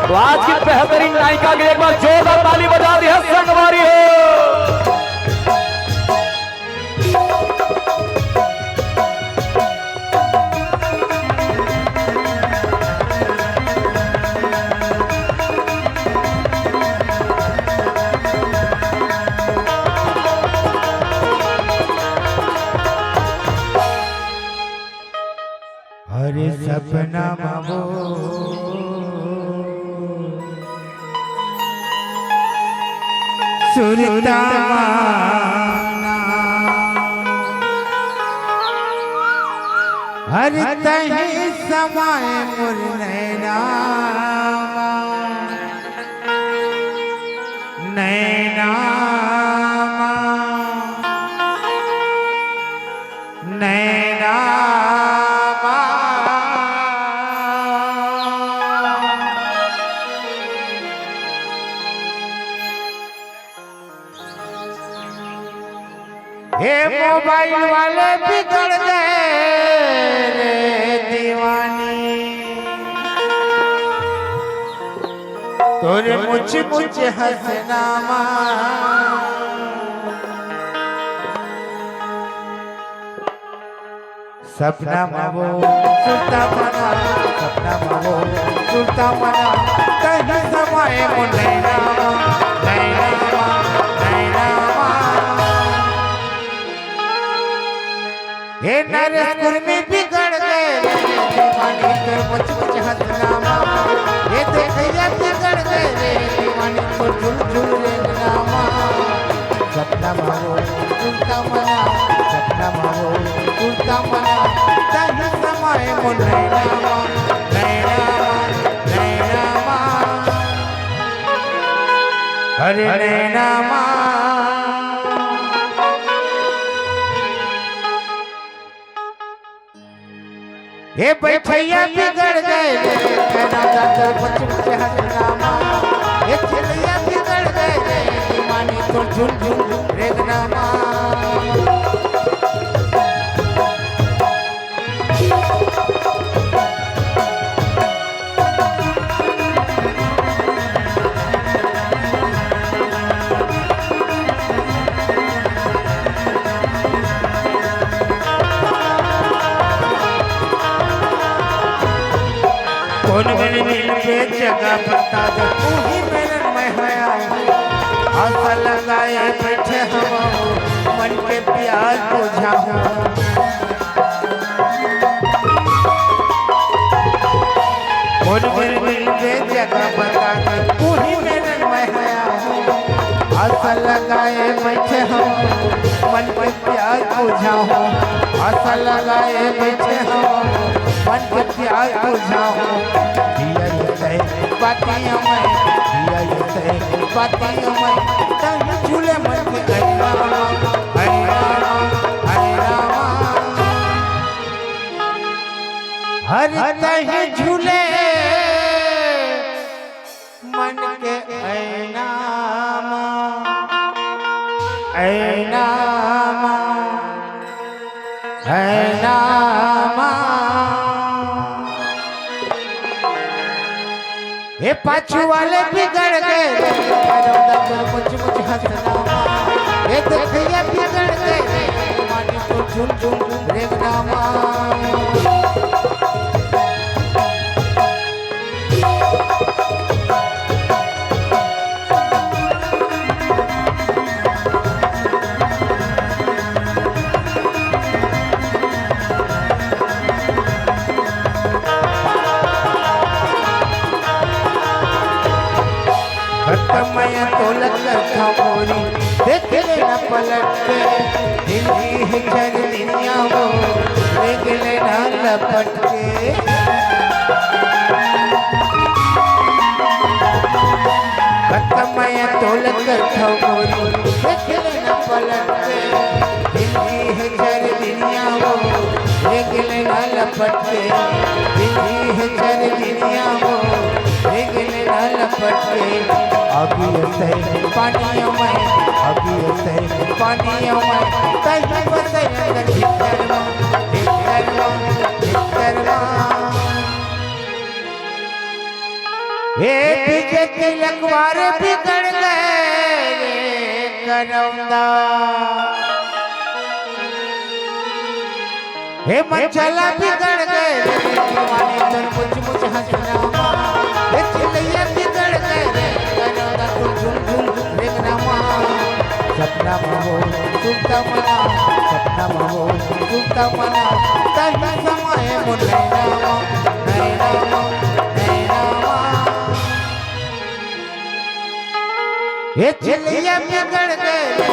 तो आज की बेहतरीन नायिका के एक बार जोरदार ताली बजा दी है संगवारी हो। हरे सपना मावो सुरता हर तही समाए मुर नैना नैना नैना हे मोबाइल वाले बिगड़ गए रे दीवानी तोरे मुझ हंसनामा सपना मावो सुरता मना सपना मावो सुरता मना कहीं समाए मुनैना नैना नैना हे नरेश कुर्मी बिगड़ गए दीवानी तो मुझ हंसनामा ये देखिए बिगड़ गए रे दीवानी तो झुल झुल रे नामा सपना मावो सुरता मना सपना मावो सुरता मना कहीं समाए मुनैना नैना नैना हरे नैना हे बैठैया बिगड़ गए हंसनामा हे चिड़िया बिगड़ गए दीवानी तो झुल झुल रेगनामा कौन मेरे दिल पे जगह बता दे तू ही मेरे में हया आशा लगाए बैठे हम मन के प्यास बुझाओ कौन मेरे दिल पे जगह बता दे तू ही मेरे में हया आशा लगाए बैठे हम मन के प्यास बुझाओ आशा लगाए बैठे हम मन के प्यास बुझाओ बातियों में दिया ये बातियों में कहीं झूले मन के हरिया हर कहीं झूले मन के ऐना ऐना ऐना हे पाछू वाले बिगड़ गए मुझ हंसनामा हे देखिए बिगड़ गए मानी तो झुल झुल रेगनामा मैं तोलक करता मोरी देख लेना पलट के दिल की है चरनिया वो देख लेना लपट के मैं तोल कर ठोरी देखले न पलट के दिल्ली है चर दुनिया वो देखले न लपट के दिल्ली है चर दुनिया वो देखले न लपट के अभी से पानियों में अभी से पानियों में कहीं बसे अंदर भीतर हे तुझे तिलक वारे बिगड़ गए करौंदा हे मंचला बिगड़ गए दीवाने तुम मुझ हंसना हे चिल्लिया बिगड़ गए करौंदा तुम झुल झुल देखना सपना महो सुनता मना सपना महो सुनता मना तभी समय मुन्ने नामा ये चिल्लिया बिगड़ गए